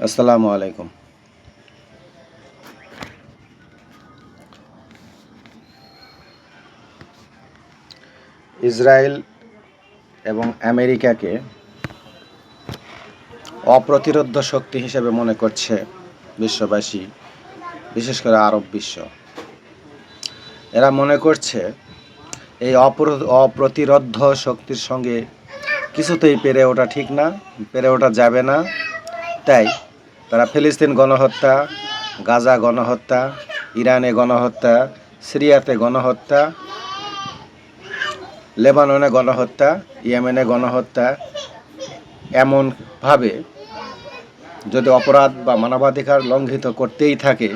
আসসালামু আলাইকুম। ইসরায়েল এবং আমেরিকাকে অপ্রতিরোধ্য শক্তি হিসেবে মনে করছে বিশ্ববাসী, বিশেষ করে আরব বিশ্ব। এরা মনে করছে এই অপ্রতিরোধ্য শক্তির সঙ্গে কিছুতেই পেরে ওঠা ঠিক না, পেরে ওঠা যাবে না। তাই তারা ফিলিস্তিন গণহত্যা, গাজা গণহত্যা, ইরানে গণহত্যা, সিরিয়াতে গণহত্যা, লেবাননে গণহত্যা, ইয়েমেনে গণহত্যা, এমনভাবে যদি অপরাধ বা মানবাধিকার লঙ্ঘিত করতেই থাকে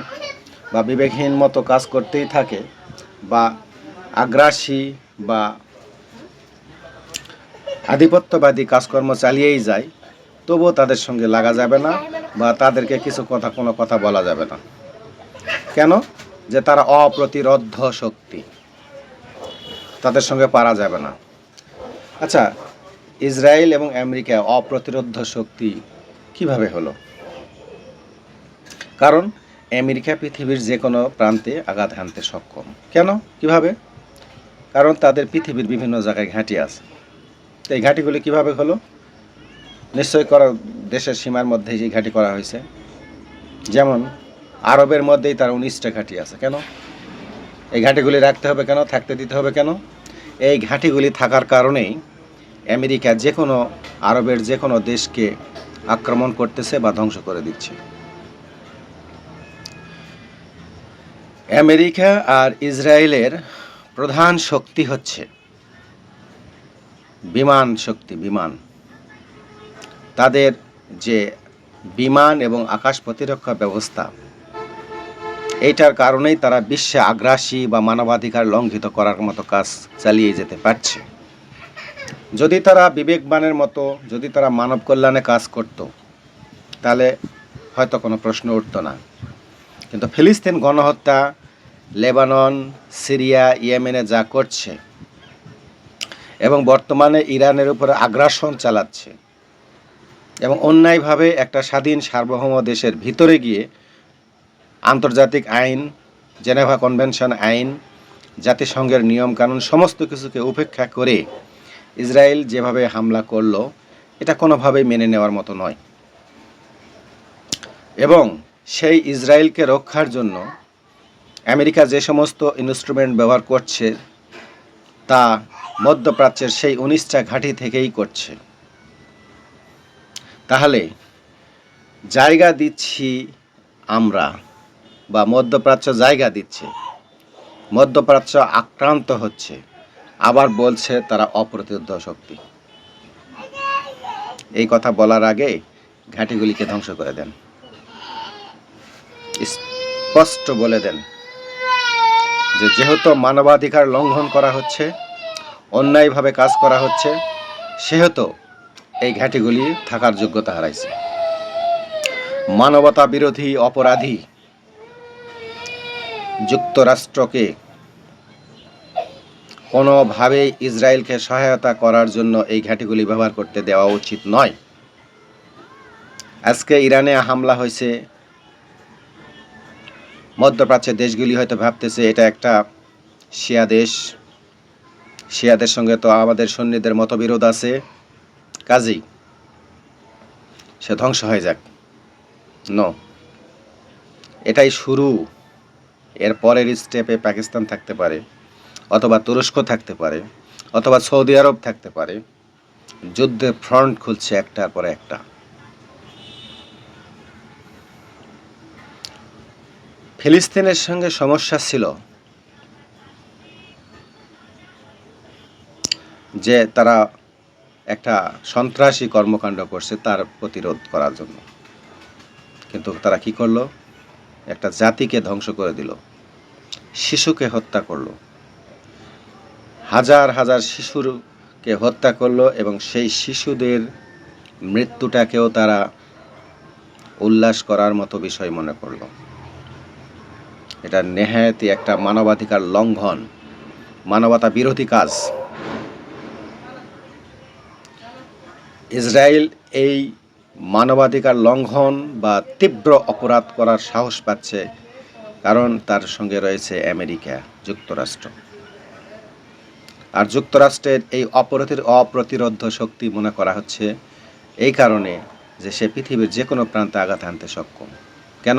বা বিবেকহীন মতো কাজ করতেই থাকে বা আগ্রাসী বা আধিপত্যবাদী কাজকর্ম চালিয়েই যায়, তবুও তাদের সঙ্গে লাগা যাবে না বা তাদেরকে কোনো কথা বলা যাবে না। কেন? যে তারা অপ্রতিরোধ্য শক্তি, তাদের সঙ্গে পারা যাবে না। আচ্ছা, ইসরায়েল এবং আমেরিকা অপ্রতিরোধ্য শক্তি কিভাবে হলো? কারণ আমেরিকা পৃথিবীর যে কোনো প্রান্তে আঘাত হানতে সক্ষম। কেন? কিভাবে? কারণ তাদের পৃথিবীর বিভিন্ন জায়গায় ঘাঁটি আছে। তো এই ঘাঁটিগুলি কিভাবে হলো? নিশ্চয়ই দেশের সীমার মধ্যেই যে ঘাঁটি করা হয়েছে। যেমন আরবের মধ্যেই তার 19টা ঘাঁটি আছে। কেন? এই ঘাঁটিগুলি রাখতে হবে কেন? থাকতে দিতে হবে কেন? এই ঘাঁটিগুলি থাকার কারণেই আমেরিকা আরবের যে কোনো দেশকে আক্রমণ করতেছে বা ধ্বংস করে দিচ্ছে। আমেরিকা আর ইসরায়েলের প্রধান শক্তি হচ্ছে বিমান শক্তি। তাদের যে বিমান এবং আকাশ প্রতিরক্ষা ব্যবস্থা, এইটার কারণেই তারা বিশ্বে আগ্রাসী বা মানবাধিকার লঙ্ঘিত করার মতো কাজ চালিয়ে যেতে পারছে। যদি তারা বিবেকবানের মতো, যদি তারা মানব কল্যাণে কাজ করত, তাহলে হয়তো কোনো প্রশ্ন উঠত না। কিন্তু ফিলিস্তিন গণহত্যা, লেবানন, সিরিয়া, ইয়েমেনে যা করছে এবং বর্তমানে ইরানের উপরে আগ্রাসন চালাচ্ছে এবং অন্যায়ভাবে একটা স্বাধীন সার্বভৌম দেশের ভিতরে গিয়ে আন্তর্জাতিক আইন, জেনেভা কনভেনশন আইন, জাতিসংঘের নিয়মকানুন সমস্ত কিছুকে উপেক্ষা করে ইসরায়েল যেভাবে হামলা করলো, এটা কোনোভাবেই মেনে নেওয়ার মতো নয়। এবং সেই ইসরায়েলকে রক্ষার জন্য আমেরিকা যে সমস্ত ইনস্ট্রুমেন্ট ব্যবহার করছে, তা মধ্যপ্রাচ্যের সেই 19টা ঘাঁটি থেকেই করছে। তাহলে জায়গা দিচ্ছি আমরা, বা মধ্যপ্রাচ্য জায়গা দিচ্ছে, মধ্যপ্রাচ্য আক্রান্ত হচ্ছে, আবার বলছে তারা অপ্রতিরোধ্য শক্তি। এই কথা বলার আগে ঘাঁটিগুলিকে ধ্বংস করে দেন, স্পষ্ট বলে দেন যে যেহেতু মানবাধিকার লঙ্ঘন করা হচ্ছে, অন্যায়ভাবে কাজ করা হচ্ছে, সেহেতু এই ঘাঁটিগুলি থাকার যোগ্যতা হারাইছে। মানবতা বিরোধী অপরাধী যুক্তরাষ্ট্রকে কোনোভাবেই ইসরায়েলকে সহায়তা করার জন্য এই ঘাঁটিগুলি ব্যবহার করতে দেওয়া উচিত নয়। আজকে ইরানে হামলা হয়েছে, মধ্যপ্রাচ্যের দেশগুলি হয়তো ভাবতেছে এটা একটা শিয়া দেশ, শিয়াদের সঙ্গে তো আমাদের সুন্নিদের মতবিরোধ আছে, কাজেই সে ধ্বংস হয়ে যাক। নো, এটাই শুরু। এর পরের স্টেপে পাকিস্তান থাকতে পারে, অথবা তুরস্ক থাকতে পারে, অথবা সৌদি আরব থাকতে পারে। যুদ্ধের ফ্রন্ট খুলছে একটার পর একটা। ফিলিস্তিনের সঙ্গে সমস্যা ছিল যে তারা একটা সন্ত্রাসী কর্মকাণ্ড করছে তার প্রতিরোধ করার জন্য। কিন্তু তারা কি করলো? একটা জাতিকে ধ্বংস করে দিল, শিশুকে হত্যা করলো, হাজার হাজার শিশুকে হত্যা করলো এবং সেই শিশুদের মৃত্যুটাকেও তারা উল্লাস করার মতো বিষয় মনে করলো। এটা নেহায়েতই একটা মানবাধিকার লঙ্ঘন, মানবতা বিরোধী কাজ। ইসরায়েল এই মানবাধিকার লঙ্ঘন বা তীব্র অপরাধ করার সাহস পাচ্ছে, কারণ তার সঙ্গে রয়েছে আমেরিকা যুক্তরাষ্ট্র। আর যুক্তরাষ্ট্রের এই অপ্রতিরোধ্য শক্তি মনে করা হচ্ছে এই কারণে যে সে পৃথিবীর যে কোনো প্রান্তে আঘাত হানতে সক্ষম। কেন?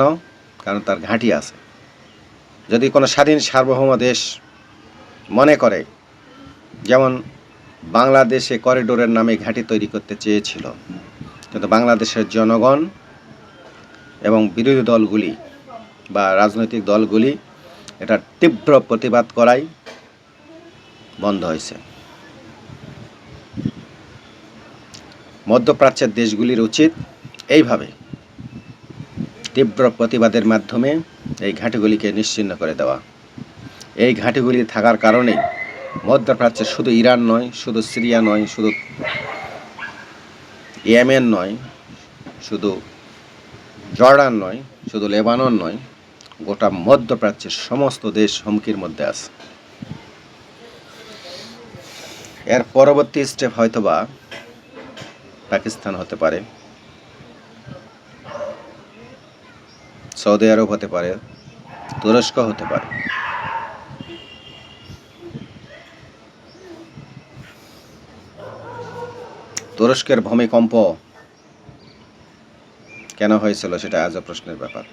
কারণ তার ঘাঁটি আছে। যদি কোনো স্বাধীন সার্বভৌম দেশ মনে করে, যেমন বাংলাদেশে করিডোরের নামে ঘাঁটি তৈরি করতে চেয়েছিল, কিন্তু বাংলাদেশের জনগণ এবং বিরোধী দলগুলি বা রাজনৈতিক দলগুলি এটা তীব্র প্রতিবাদ করাই বন্ধ হয়েছে। মধ্যপ্রাচ্যের দেশগুলির উচিত এইভাবে তীব্র প্রতিবাদের মাধ্যমে এই ঘাঁটিগুলিকে নিশ্চিহ্ন করে দেওয়া। এই ঘাঁটিগুলি থাকার কারণেই মধ্যপ্রাচ্যে শুধু ইরান নয়, শুধু সিরিয়া নয়, শুধু ইয়েমেন নয়, শুধু জর্ডান নয়, শুধু লেবানন নয়, গোটা মধ্যপ্রাচ্যের সমস্ত দেশ হুমকির মধ্যে আছে। এর পরবর্তী স্টেপ হয়তোবা পাকিস্তান হতে পারে, সৌদি আরব হতে পারে, তুরস্ক হতে পারে। তুরস্কের ভূমিকম্প কেন হয়েছিল সেটা আজও প্রশ্নের ব্যাপার।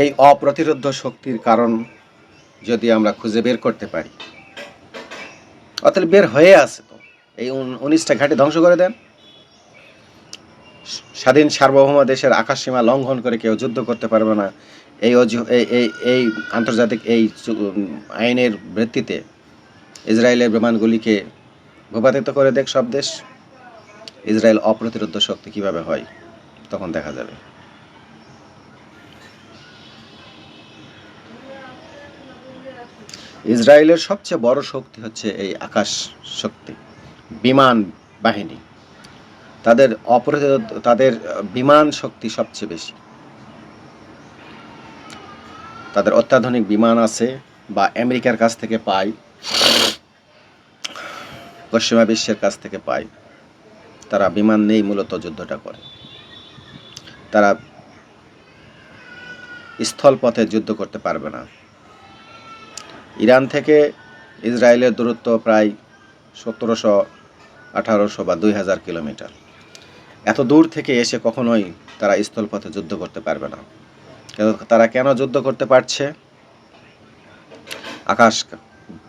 এই অপ্রতিরোধ্য শক্তির কারণ যদি আমরা খুঁজে বের করতে পারি, অতএব বের হয়ে আছে তো, এই 19টা ঘাঁটি ধ্বংস করে দেন। স্বাধীন সার্বভৌম দেশের আকাশসীমা লঙ্ঘন করে কেউ যুদ্ধ করতে পারবে না, এই আন্তর্জাতিক এই আইনের ভিত্তিতে ইসরায়েলের বিমানগুলিকে ভূপাতিত করে দেখ সব দেশ। ইসরায়েল অপ্রতিরোধ্য শক্তি কিভাবে হয় তখন দেখা যাবে। ইসরায়েলের সবচেয়ে বড় শক্তি হচ্ছে এই আকাশ শক্তি, বিমান বাহিনী। তাদের বিমান শক্তি সবচেয়ে বেশি। তাদের অত্যাধুনিক বিমান আছে, বা আমেরিকার কাছ থেকে পায়, পশ্চিমা বিশ্বের কাছ থেকে পায়। তারা বিমান নেই মূলত যুদ্ধটা করে। তারা স্থলপথে যুদ্ধ করতে পারবে না। ইরান থেকে ইসরায়েলের দূরত্ব প্রায় 1700, 1800 বা 2000 কিলোমিটার। এত দূর থেকে এসে কখনোই তারা স্থলপথে যুদ্ধ করতে পারবে না। তারা কেন যুদ্ধ করতে পারছে?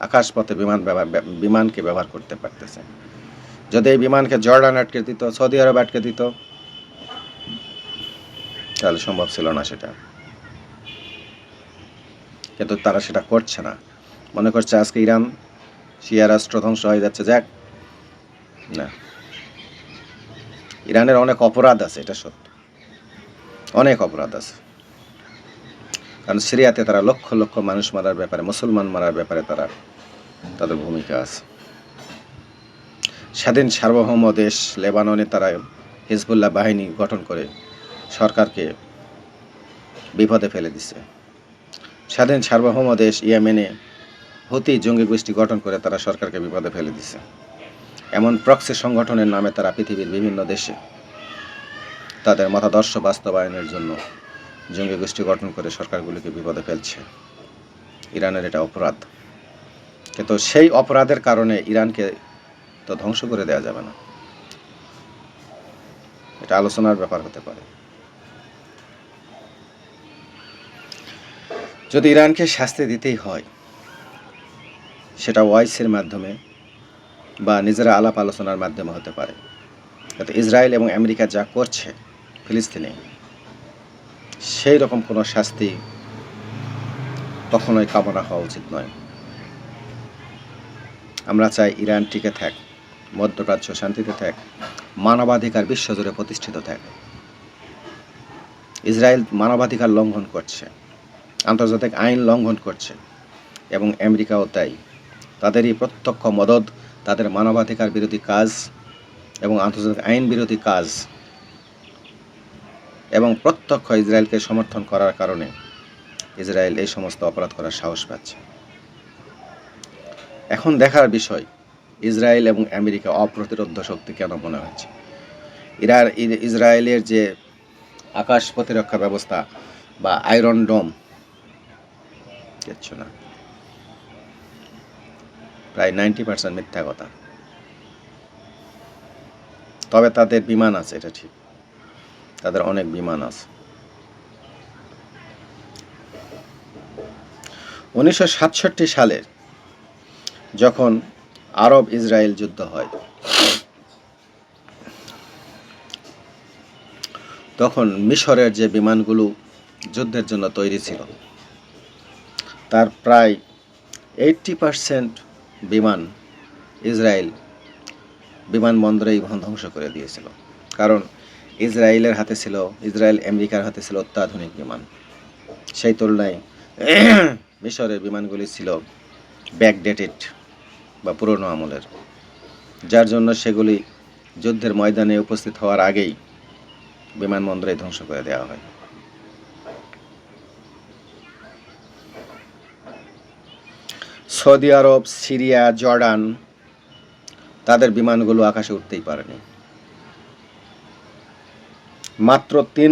আকাশপথে বিমানকে ব্যবহার করতে পারতেছে। যদি এই বিমানকে জর্ডান আটকে দিত, সৌদি আরব আটকে দিত, তাহলে সম্ভব ছিল না সেটা। কিন্তু তারা সেটা করছে না। মনে করছে আজকে ইরান শিয়া রাষ্ট্র ধ্বংস হয়ে যাচ্ছে, যাক না। ইরানের অনেক অপরাধ আছে, এটা সত্য, অনেক অপরাধ আছে। কারণ সিরিয়াতে তারা লক্ষ লক্ষ মানুষ মারার ব্যাপারে, মুসলমান মারার ব্যাপারে তাদের ভূমিকা আছে। স্বাধীন সার্বভৌম দেশ লেবাননে তারা হিজবুল্লাহ বাহিনী গঠন করে সরকারকে বিপদে ফেলে দিছে। স্বাধীন সার্বভৌম দেশ ইয়েমেনে হুতি জঙ্গি গোষ্ঠী গঠন করে তারা সরকারকে বিপদে ফেলে দিছে। এমন প্রক্সি সংগঠনের নামে তারা পৃথিবীর বিভিন্ন দেশে তাদের মতাদর্শ বাস্তবায়নের জন্য জঙ্গি গোষ্ঠী গঠন করে সরকারগুলিকে বিপদে ফেলছে। ইরানের এটা অপরাধ। কিন্তু সেই অপরাধের কারণে ইরানকে তো ধ্বংস করে দেওয়া যাবে না, এটা আলোচনার ব্যাপার হতে পারে। যদি ইরানকে শাস্তি দিতেই হয়, সেটা ওয়াইসির মাধ্যমে বা নিজেরা আলাপ আলোচনার মাধ্যমে হতে পারে। কিন্তু ইসরায়েল এবং আমেরিকা যা করছে ফিলিস্তিনে, সেই রকম কোনো শাস্তি কখনোই কামনা হওয়া উচিত নয়। আমরা চাই ইরান টিকে থাক, মধ্যপ্রাচ্য শান্তিতে থাক, মানবাধিকার বিশ্বজুড়ে প্রতিষ্ঠিত থাক। ইসরায়েল মানবাধিকার লঙ্ঘন করছে, আন্তর্জাতিক আইন লঙ্ঘন করছে, এবং আমেরিকাও তাই। তাদেরই প্রত্যক্ষ মদদ, তাদের মানবাধিকার বিরোধী কাজ এবং আন্তর্জাতিক আইন বিরোধী কাজ এবং প্রত্যক্ষ ইসরায়েলকে সমর্থন করার কারণে ইসরায়েল এই সমস্ত অপরাধ করার সাহস পাচ্ছে। এখন দেখার বিষয় ইসরায়েল এবং আমেরিকা অপ্রতিরোধ্য শক্তি কেন মনে হচ্ছে? ইসরায়েলের যে আকাশ প্রতিরক্ষা ব্যবস্থা বা আয়রন ডোম, কিচ্ছু না, প্রায় 90% মিথ্যা কথা। তবে তাদের বিমান আছে, এটা ঠিক, তাদের অনেক বিমান আছে। 1967 সালে যখন আরব ইসরায়েল যুদ্ধ হয়, তখন মিশরের যে বিমানগুলো যুদ্ধের জন্য তৈরি ছিল, তার প্রায় 80% বিমান ইসরায়েল বিমানবন্দরেই ধ্বংস করে দিয়েছিল। কারণ ইসরায়েল আমেরিকার হাতে ছিল অত্যাধুনিক বিমান। সেই তুলনায় মিশরের বিমানগুলি ছিল ব্যাকডেটেড বা পুরনো আমলের, যার জন্য সেগুলি যুদ্ধের ময়দানে উপস্থিত হওয়ার আগেই বিমানবন্দরে ধ্বংস করে দেওয়া হয়। সৌদি আরব, সিরিয়া, জর্ডান, তাদের বিমানগুলো আকাশে উঠতেই পারেনি। মাত্র 3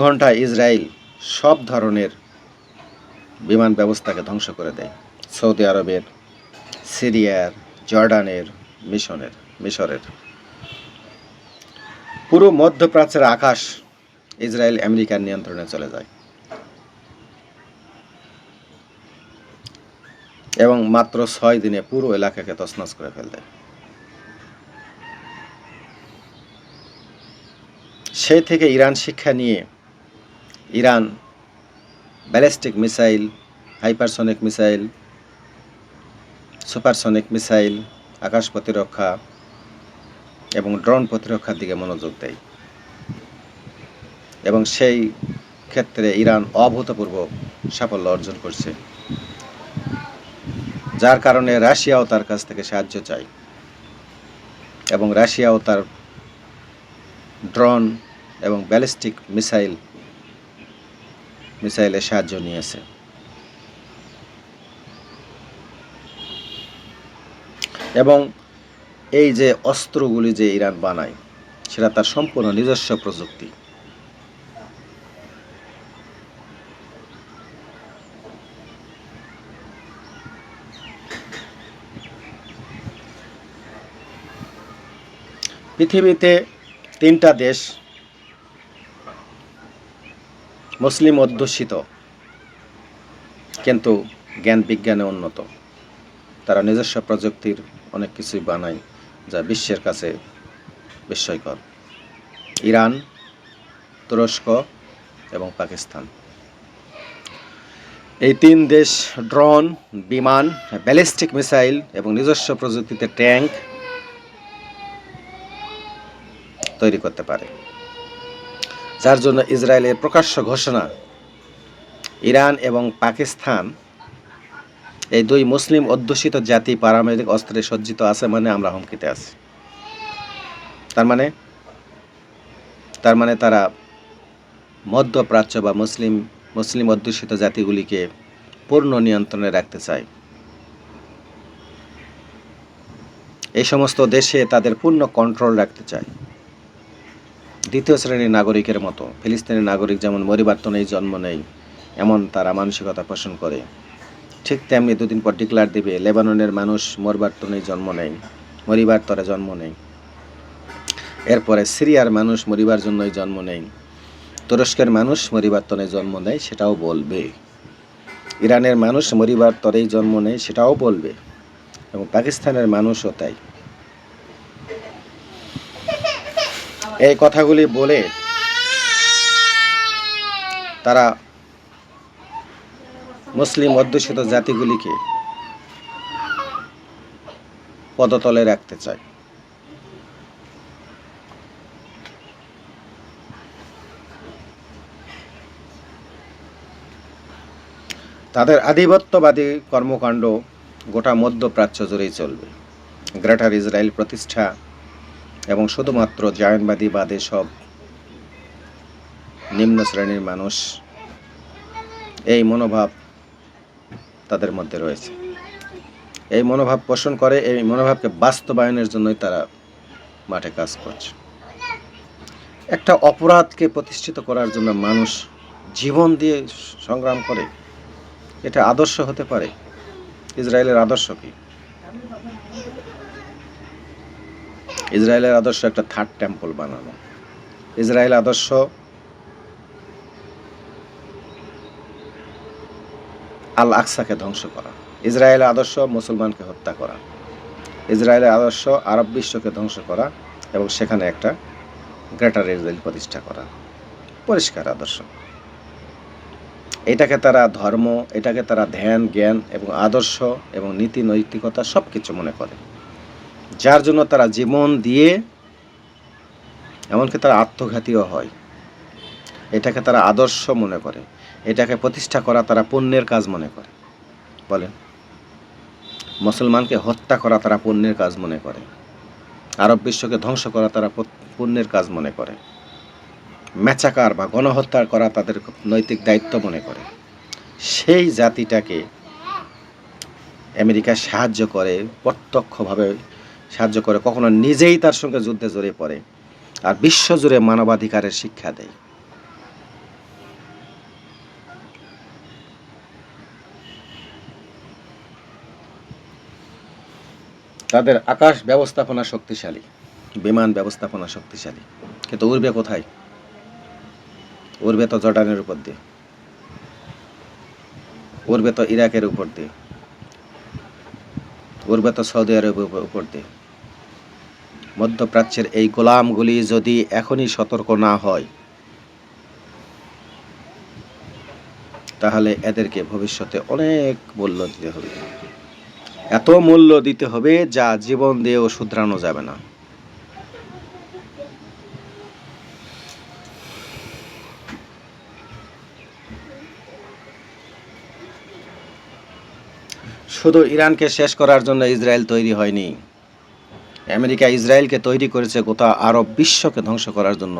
ঘন্টায় ইসরায়েল সব ধরনের বিমান ব্যবস্থাকে ধ্বংস করে দেয়। সৌদি আরবের, সিরিয়ার, জর্ডানের, মিশরের পুরো মধ্যপ্রাচ্যের আকাশ ইসরায়েল আমেরিকার নিয়ন্ত্রণে চলে যায় এবং মাত্র 6 দিনে পুরো এলাকাকে তছনছ করে ফেলে দেয়। সেই থেকে ইরান শিক্ষা নিয়ে Iran ballistic missile, hypersonic missile, supersonic missile, আকাশ প্রতিরক্ষা এবং ড্রোন প্রতিরক্ষার দিকে মনোযোগ দেয় এবং সেই ক্ষেত্রে ইরান অভূতপূর্ব সাফল্য অর্জন করছে, যার কারণে রাশিয়াও তার কাছ থেকে সাহায্য চায় এবং রাশিয়াও তার ড্রোন এবং ব্যালিস্টিক মিসাইলের সাহায্য নিয়েছে। এবং এই যে অস্ত্রগুলি যে ইরান বানায়, সেটা তার সম্পূর্ণ নিজস্ব প্রযুক্তি। পৃথিবীতে 3টা দেশ মুসলিম অধ্যুষিত, কিন্তু জ্ঞান বিজ্ঞানে উন্নত। তারা নিজস্ব প্রযুক্তির অনেক কিছুই বানায় যা বিশ্বের কাছে বিস্ময়কর। ইরান, তুরস্ক এবং পাকিস্তান, এই 3 দেশ ড্রোন, বিমান, ব্যালিস্টিক মিসাইল এবং নিজস্ব প্রযুক্তিতে ট্যাঙ্ক তৈরি করতে পারে, যার জন্য ইসরায়েলের প্রকাশ্য ঘোষণা, ইরান এবং পাকিস্তান এই 2 মুসলিম অধ্যুষিত জাতি পারমাণবিক অস্ত্রে সজ্জিত আছে মানে আমরা হুমকিতে আছি। তার মানে তারা মধ্যপ্রাচ্য বা মুসলিম অধ্যুষিত জাতিগুলিকে পূর্ণ নিয়ন্ত্রণে রাখতে চায়। এই সমস্ত দেশে তাদের পূর্ণ কন্ট্রোল রাখতে চায়। দ্বিতীয় শ্রেণীর নাগরিকের মতো ফিলিস্তিনের নাগরিক যেমন মরিবার তরেই জন্ম নেয়, এমন তারা মানসিকতা পোষণ করে, ঠিক তেমনি 2 দিন পর ডিক্লার দিবে লেবাননের মানুষ মরিবার তরে জন্ম নেয়। এরপরে সিরিয়ার মানুষ মরিবার জন্যই জন্ম নেয়, তুরস্কের মানুষ মরিবার তরে জন্ম নেয়, সেটাও বলবে। ইরানের মানুষ মরিবার তরেই জন্ম নেয়, সেটাও বলবে। এবং পাকিস্তানের মানুষও তাই। এই কথাগুলি বলে তারা মুসলিম অধ্যুষিত জাতিগুলিকে পদতলে রাখতে চায়। তাদের আধিপত্যবাদী কর্মকাণ্ড গোটা মধ্যপ্রাচ্য জুড়েই চলবে। গ্রেটার ইসরায়েল প্রতিষ্ঠা এবং শুধুমাত্র জায়নবাদী সব নিম্ন শ্রেণীর মানুষ, এই মনোভাব তাদের মধ্যে রয়েছে। এই মনোভাব পোষণ করে, এই মনোভাবকে বাস্তবায়নের জন্যই তারা মাঠে কাজ করছে। একটা অপরাধকে প্রতিষ্ঠিত করার জন্য মানুষ জীবন দিয়ে সংগ্রাম করে, এটা আদর্শ হতে পারে? ইসরায়েলের আদর্শ কি? ইসরায়েলের আদর্শ একটা থার্ড টেম্পল বানানো। ইসরায়েল আদর্শ আল আকসাকে ধ্বংস করা। ইসরায়েলের আদর্শ মুসলমানকে হত্যা করা। ইসরায়েলের আদর্শ আরব বিশ্বকে ধ্বংস করা এবং সেখানে একটা গ্রেটার ইসরায়েল প্রতিষ্ঠা করা। পরিষ্কার আদর্শ। এটাকে তারা ধর্ম, এটাকে তারা ধ্যান, জ্ঞান এবং আদর্শ এবং নীতি নৈতিকতা সব কিছু মনে করে, যার জন্য তারা জীবন দিয়ে, এমনকি তারা আত্মঘাতীও হয়। এটাকে তারা আদর্শ মনে করে, এটাকে প্রতিষ্ঠা করা তারা পুণ্যের কাজ মনে করে। বলেন, মুসলমানকে হত্যা করা তারা পুণ্যের কাজ মনে করে, আরব বিশ্বকে ধ্বংস করা তারা পুণ্যের কাজ মনে করে, ম্যাচাকার বা গণহত্যা করা তাদের নৈতিক দায়িত্ব মনে করে। সেই জাতিটাকে আমেরিকা সাহায্য করে, প্রত্যক্ষভাবে সাহায্য করে, কখনো নিজেই তার সঙ্গে যুদ্ধে জড়িয়ে পড়ে, আর বিশ্বজুড়ে মানবাধিকারের শিক্ষা দেয়। তাদের আকাশ ব্যবস্থাপনা শক্তিশালী, বিমান ব্যবস্থাপনা শক্তিশালী, কিন্তু উড়বে কোথায়? উড়বে তো জর্ডানের উপর দিয়ে, উড়বে তো ইরাকের উপর দিয়ে, উড়বে তো সৌদি আরবের উপর দিয়ে। মধ্যপ্রাচ্যের এই গোলামগুলি যদি এখনই সতর্ক না হয়, তাহলে এদেরকে ভবিষ্যতে অনেক মূল্য দিতে হবে। এত মূল্য দিতে হবে যা জীবন দিয়েও শুধরানো যাবে না। শুধু ইরানকে শেষ করার জন্য ইসরায়েল তৈরি হয়নি। আমেরিকা ইসরায়েলকে তৈরি করেছে গোটা আরব বিশ্বকে ধ্বংস করার জন্য।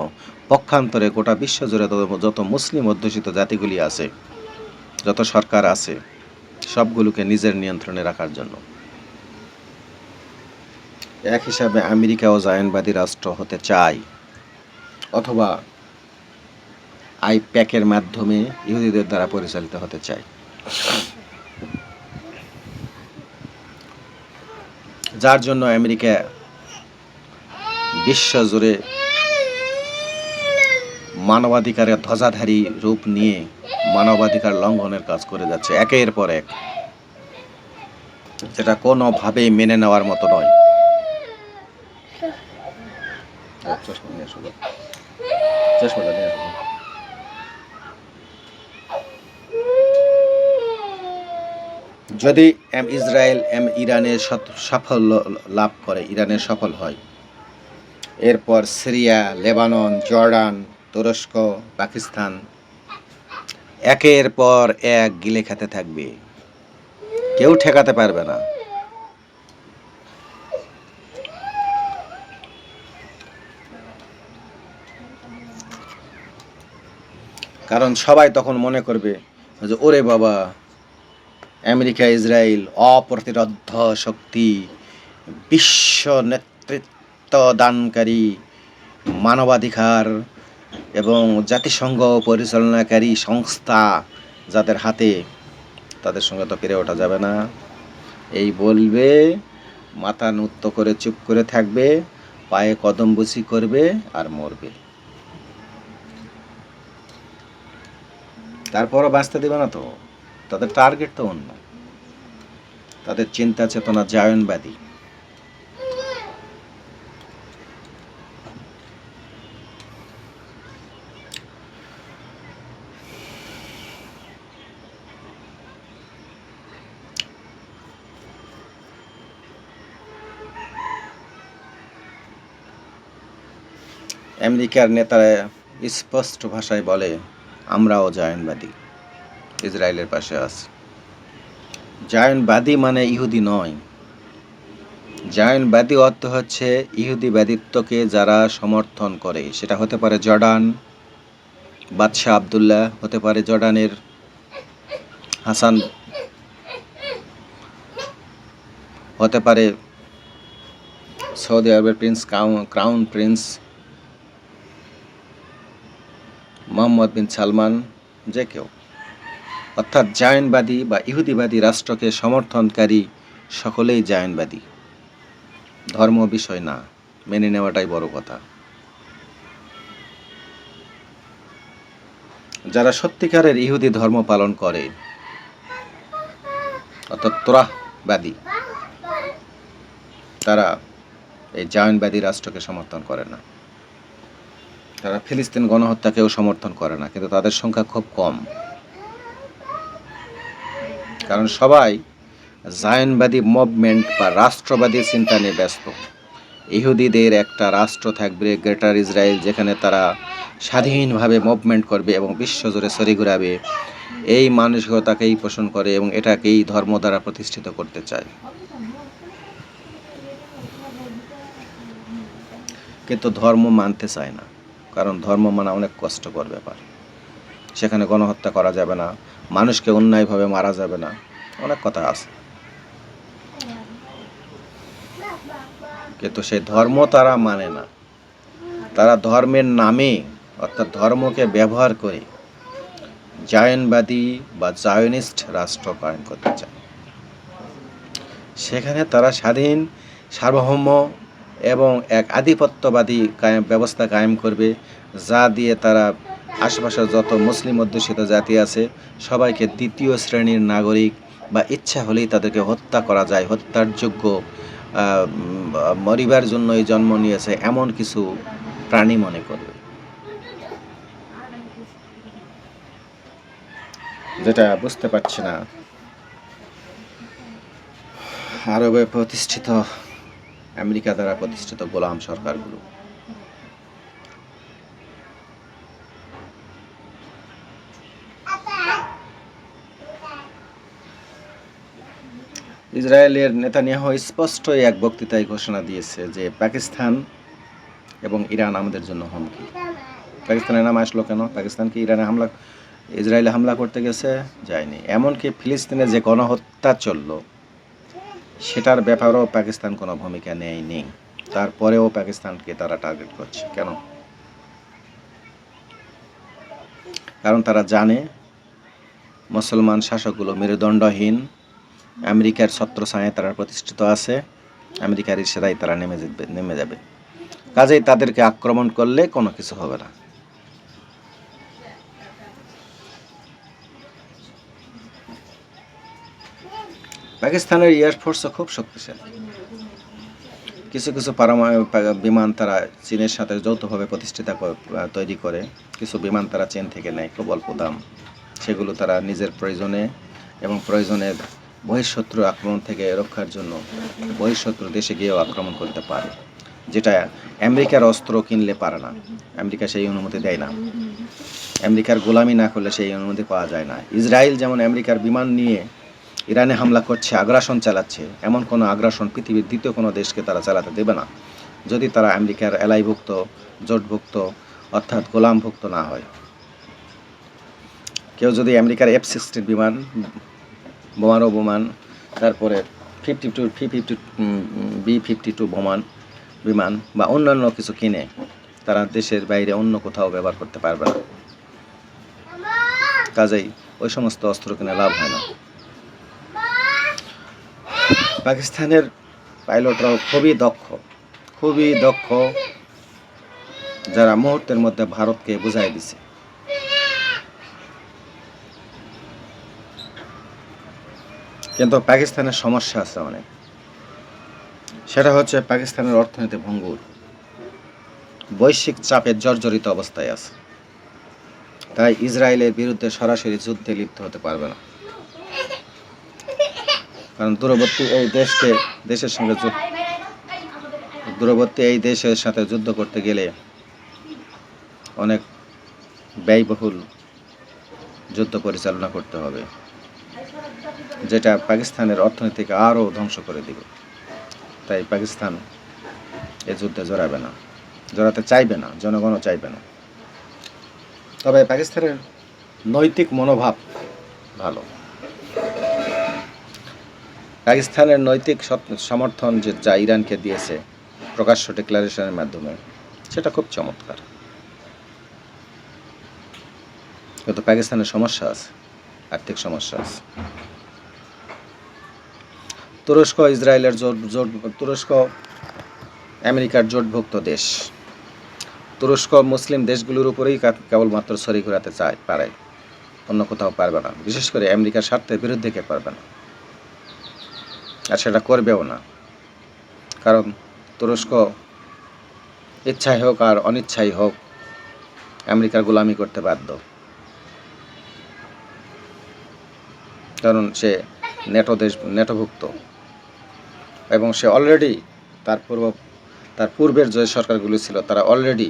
পক্ষান্তরে গোটা বিশ্ব জুড়ে যত মুসলিম অধ্যুষিত জাতিগুলি আছে, যত সরকার আছে, সবগুলোকে নিজের নিয়ন্ত্রণে রাখার জন্য। এক হিসাবে আমেরিকাও জায়নবাদী রাষ্ট্র হতে চায়, অথবা আইপ্যাকের মাধ্যমে ইহুদিদের দ্বারা পরিচালিত হতে চায়, যার জন্য আমেরিকা বিশ্বজুড়ে মানবাধিকারের ধ্বজাধারী রূপ নিয়ে মানবাধিকার লঙ্ঘনের কাজ করে যাচ্ছে একের পর এক, যেটা কোনোভাবেই মেনে নেওয়ার মতো নয়। যদি ইসরায়েল ইরানের সাফল্য লাভ করে, ইরানের সফল হয়, এরপর সিরিয়া, লেবানন, জর্ডান, তুরস্ক, পাকিস্তান একের পর এক গিলে খেতে থাকবে, কেউ ঠেকাতে পারবে না। কারণ সবাই তখন মনে করবে যে ওরে বাবা, আমেরিকা ইসরায়েল অপ্রতিরোধ্য শক্তি, বিশ্ব নেতৃত্ব দানকারী, মানবাধিকার এবং জাতিসংঘ পরিচালনাকারী সংস্থা যাদের হাতে, তাদের সঙ্গে তো পেরে ওঠা যাবে না। এই বলবে, মাথা নত করে চুপ করে থাকবে, পায়ে কদম বুচি করবে আর মরবে। তারপরও বাঁচতে দেবে না তো। তাদের টার্গেট তো অন্য, তাদের চিন্তা চেতনা জায়নবাদী। আমেরিকার নেতারা স্পষ্ট ভাষায় বলে, আমরাও জায়নবাদী, ইসরায়েলের পাশে আছি। জায়নবাদী মানে ইহুদি নয়। জায়নবাদী অর্থ হচ্ছে ইহুদিবাদিত্বকে যারা সমর্থন করে। সেটা হতে পারে জর্ডান বাদশাহ আবদুল্লাহ, হতে পারে জর্ডানের হাসান হতে পারে সৌদি আরবের ক্রাউন প্রিন্স মোহাম্মদ বিন সালমান, যে কেউ। অর্থাৎ জায়নবাদী বা ইহুদিবাদী রাষ্ট্রকে সমর্থনকারী সকলেই জায়নবাদী। ধর্ম বিষয় না, মেনে নেওয়াটাই বড় কথা। যারা সত্যিকারের ইহুদি ধর্ম পালন করে, অর্থাৎ তোরাহবাদী, তারা এই জায়নবাদী রাষ্ট্রকে সমর্থন করে না। তারা ফিলিস্তিন গণহত্যাকেও সমর্থন করে না, কিন্তু তাদের সংখ্যা খুব কম। কারণ সবাই জায়নবাদী মুভমেন্ট বা রাষ্ট্রবাদী চিন্তা নিয়ে ব্যস্ত। ইহুদিদের একটা রাষ্ট্র থাকবে, গ্রেটার ইসরায়েল, যেখানে তারা স্বাধীনভাবে মুভমেন্ট করবে এবং বিশ্বজুড়ে ছড়ি ঘুরাবে, এই মানসিকতাকেই পোষণ করে এবং এটাকেই ধর্ম দ্বারা প্রতিষ্ঠিত করতে চায়। কিন্তু ধর্ম মানতে চায় না, কারণ ধর্ম মানা অনেক কষ্টকর ব্যাপার। সেখানে গণহত্যা করা যাবে না, মানুষকে অন্যায়ভাবে মারা যাবে না, অনেক কথা আছে। কিন্তু সেই ধর্ম তারা মানে না। তারা ধর্মের নামে, অর্থাৎ ধর্মকে ব্যবহার করে জায়নবাদী বা জায়নিস্ট রাষ্ট্র কায়েম করতে চায়। সেখানে তারা স্বাধীন, সার্বভৌম এবং এক আধিপত্যবাদী ব্যবস্থা কায়েম করবে, যা দিয়ে তারা আশেপাশের যত মুসলিম অধ্যুষিত জাতি আছে সবাইকে দ্বিতীয় শ্রেণীর নাগরিক বা ইচ্ছা হলেই তাদেরকে হত্যা করা যায়, হত্যার যোগ্য, মরিবার জন্যই জন্ম নিয়েছে এমন কিছু প্রাণী মনে করবে, যেটা বুঝতে পারছি না আরবে প্রতিষ্ঠিত, আমেরিকা দ্বারা প্রতিষ্ঠিত গোলাম সরকারগুলো। ইসরায়েলের নেতানিয়াহু স্পষ্টই এক বক্তৃতায় ঘোষণা দিয়েছে যে পাকিস্তান এবং ইরান আমাদের জন্য হুমকি। পাকিস্তানের নাম আসলো কেন? পাকিস্তান কি ইসরায়েলে হামলা করতে গেছে? যায়নি। এমনকি ফিলিস্তিনে যে গণহত্যা চলল সেটার ব্যাপারেও পাকিস্তান কোনো ভূমিকা নেয়নি। তারপরেও পাকিস্তানকে তারা টার্গেট করছে কেন? কারণ তারা জানে মুসলমান শাসকগুলো মেরুদণ্ডহীন, আমেরিকার ছত্রছায়ায় তারা প্রতিষ্ঠিত আছে, আমেরিকার ইশারায় তারা নেমে যাবে। কাজেই তাদেরকে আক্রমণ করলে কোনো কিছু হবে না। পাকিস্তানের এয়ারফোর্সও খুব শক্তিশালী। কিছু কিছু বিমান তারা চীনের সাথে যৌথভাবে তৈরি করে। কিছু বিমান তারা চীন থেকে নেয় খুব অল্প দাম। সেগুলো তারা নিজের প্রয়োজনে এবং প্রয়োজনের বহিঃশত্রু আক্রমণ থেকে রক্ষার জন্য বহিঃশত্রু দেশে গিয়েও আক্রমণ করতে পারে, যেটা আমেরিকার অস্ত্র কিনলে পারে না। আমেরিকা সেই অনুমতি দেয় না। আমেরিকার গোলামি না করলে সেই অনুমতি পাওয়া যায় না। ইসরায়েল যেমন আমেরিকার বিমান নিয়ে ইরানে হামলা করছে, আগ্রাসন চালাচ্ছে, এমন কোনো আগ্রাসন পৃথিবীর দ্বিতীয় কোনো দেশকে তারা চালাতে দেবে না, যদি তারা আমেরিকার এলাইভুক্ত, জোটভুক্ত, অর্থাৎ গোলামভুক্ত না হয়। কেউ যদি আমেরিকার F-16 বিমান, বিমান, তারপরে B-52 বিমান বা অন্যান্য কিছু কিনে তারা দেশের বাইরে অন্য কোথাও ব্যবহার করতে পারবে না। কাজেই ওই সমস্ত অস্ত্র কিনে লাভ হয় না। পাকিস্তানের পাইলটরাও খুবই দক্ষ, যারা মুহূর্তের মধ্যে ভারতকে বুঝাই দিছে। কিন্তু পাকিস্তানের সমস্যা আছে অনেক। সেটা হচ্ছে পাকিস্তানের অর্থনীতি ভঙ্গুর, বৈশ্বিক চাপে জর্জরিত অবস্থায় আছে। তাই ইসরায়েলের বিরুদ্ধে সরাসরি যুদ্ধে লিপ্ত হতে পারবে না। কারণ দূরবর্তী এই দেশের সাথে যুদ্ধ করতে গেলে অনেক ব্যয়বহুল যুদ্ধ পরিচালনা করতে হবে, যেটা পাকিস্তানের অর্থনীতিকে আরও ধ্বংস করে দিবে। তাই পাকিস্তান এ যুদ্ধে জড়াতে চাইবে না, জনগণও চাইবে না। তবে পাকিস্তানের নৈতিক মনোভাব ভালো। পাকিস্তানের নৈতিক সমর্থন যা ইরানকে দিয়েছে প্রকাশ্য ডিক্লারেশনের মাধ্যমে, সেটা খুব চমৎকার। কিন্তু পাকিস্তানের সমস্যা আছে, আর্থিক সমস্যা আছে। তুরস্ক ইসরায়েলের তুরস্ক আমেরিকার জোটভুক্ত দেশ। তুরস্ক মুসলিম দেশগুলোর উপরেই কেবলমাত্র ছড়ি ঘোরাতে পারে, অন্য কোথাও পারবে না। বিশেষ করে আমেরিকার স্বার্থের বিরুদ্ধে কে পারবে না, আর সেটা করবেও না। কারণ তুরস্ক ইচ্ছাই হোক আর অনিচ্ছাই হোক আমেরিকার গোলামি করতে বাধ্য। কারণ সে নেটোভুক্ত এবং সে অলরেডি তার পূর্বের যে সরকারগুলি ছিল তারা অলরেডি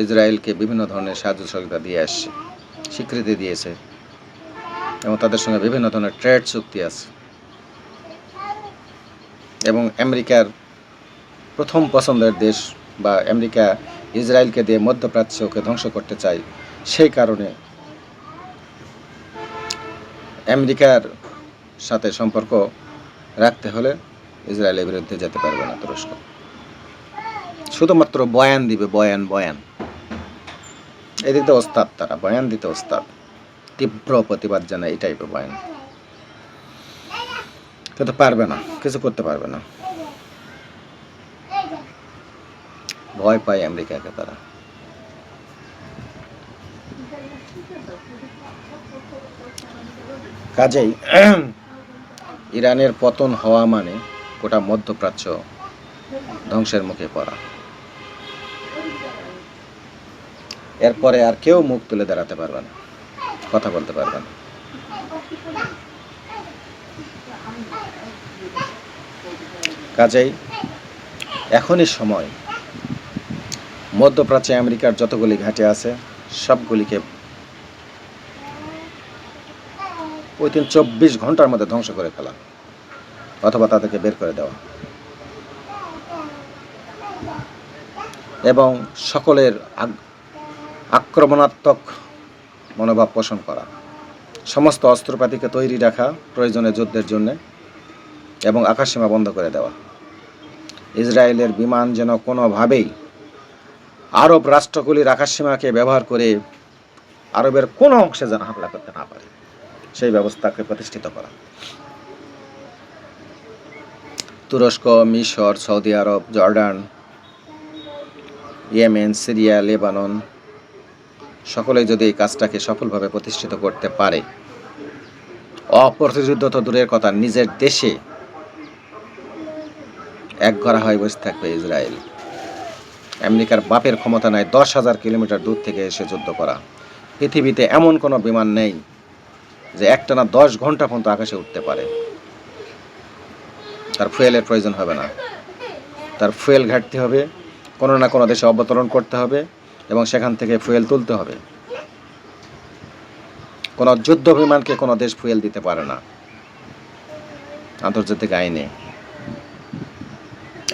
ইসরায়েলকে বিভিন্ন ধরনের সাহায্য সহযোগিতা দিয়ে আসছে, স্বীকৃতি দিয়েছে এবং তাদের সঙ্গে বিভিন্ন ধরনের ট্রেড চুক্তি আছে। এবং আমেরিকার প্রথম পছন্দের দেশ বা আমেরিকা ইসরায়েলকে দিয়ে মধ্যপ্রাচ্যকে ধ্বংস করতে চায়, সেই কারণে আমেরিকার সাথে সম্পর্ক রাখতে হলে ইসরায়েলের বিরুদ্ধে যেতে পারবে না তুরস্ক। শুধুমাত্র বয়ান দিবে, বয়ান। এদিক দিয়ে ওস্তাদ, তারা বয়ান দিতে ওস্তাদ, তীব্র প্রতিবাদ জানায় এই টাইপের বয়ান, কিন্তু পারবে না, কিছু করতে পারবে না। ভয় পায় আমেরিকাকে তারা। কাজেই ইরানের পতন হওয়া মানে গোটা মধ্যপ্রাচ্য ধ্বংসের মুখে পড়া। এরপরে আর কেউ মুখ তুলে দাঁড়াতে পারবে না, কথা বলতে পারবে না। কাজেই এখনই সময় মধ্যপ্রাচ্যে আমেরিকার যতগুলি ঘাঁটি আছে সবগুলিকে within 24 ঘন্টার মধ্যে ধ্বংস করে ফেলা অথবা তাদেরকে বের করে দেওয়া, এবং সকলের আক্রমণাত্মক মনোভাব পোষণ করা, সমস্ত অস্ত্রপাতিকে তৈরি রাখা প্রয়োজনে যুদ্ধের জন্য, এবং আকাশসীমা বন্ধ করে দেওয়া। ইসরায়েলের বিমান যেন কোনোভাবেই আরব রাষ্ট্রগুলির আকাশসীমাকে ব্যবহার করে আরবের কোনো অংশে যেন হামলা করতে না পারে, সেই ব্যবস্থাকে প্রতিষ্ঠিত করা। তুরস্ক, মিশর, সৌদি আরব, জর্ডান, ইয়েমেন, সিরিয়া, লেবানন সকলেই যদি এই কাজটাকে সফলভাবে প্রতিষ্ঠিত করতে পারে, অপ্রতিরোধ তো দূরের কথা, নিজের দেশে একঘরা হয়ে বসে থাকবে ইসরায়েল। আমেরিকার বাপের ক্ষমতা নাই 10,000 কিলোমিটার দূর থেকে এসে যুদ্ধ করা। পৃথিবীতে এমন কোনো বিমান নেই যে একটানা 10 ঘন্টা পর্যন্ত আকাশে উঠতে পারে। তার ফুয়েলের প্রয়োজন হবে না, তার ফুয়েল ঘাটতি হবে, কোনো না কোনো দেশে অবতরণ করতে হবে এবং সেখান থেকে ফুয়েল তুলতে হবে। কোনো যুদ্ধ বিমানকে কোনো দেশ ফুয়েল দিতে পারে না আন্তর্জাতিক আইনে।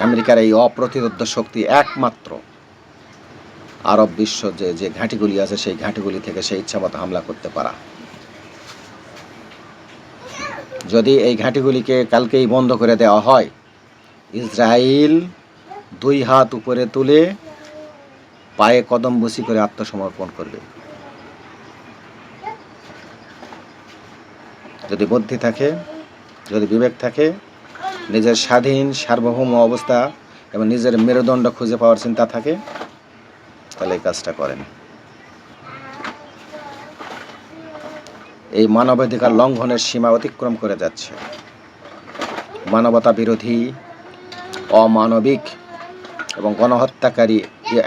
আমেরিকার এই অপ্রতিরোধ্য শক্তি একমাত্র আরব বিশ্ব যে ঘাঁটিগুলি আছে সেই ঘাঁটিগুলি থেকে সেই ইচ্ছামতো হামলা করতে পারা। যদি এই ঘাঁটিগুলিকে কালকেই বন্ধ করে দেওয়া হয়, ইসরায়েল 2 হাত উপরে তুলে পায়ে কদম বসি করে আত্মসমর্পণ করবে। যদি বুদ্ধি থাকে, যদি বিবেক থাকে, নিজের স্বাধীন সার্বভৌম অবস্থা এবং নিজের মেরুদণ্ড খুঁজে পাওয়ার চিন্তা থাকে, তাহলে এই কাজটা করেন। এই মানবাধিকার লঙ্ঘনের সীমা অতিক্রম করে যাচ্ছে। মানবতা বিরোধী, অমানবিক এবং গণহত্যাকারী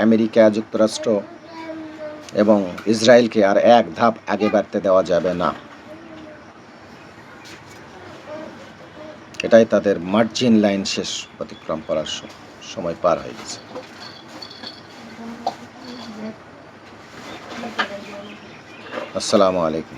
আমেরিকা যুক্তরাষ্ট্র এবং ইসরায়েলকে আর এক ধাপ আগে বাড়তে দেওয়া যাবে না। এটাই তাদের মার্জিন লাইন শেষ অতিক্রম করার সময় পার হয়ে গেছে। আসসালামু আলাইকুম।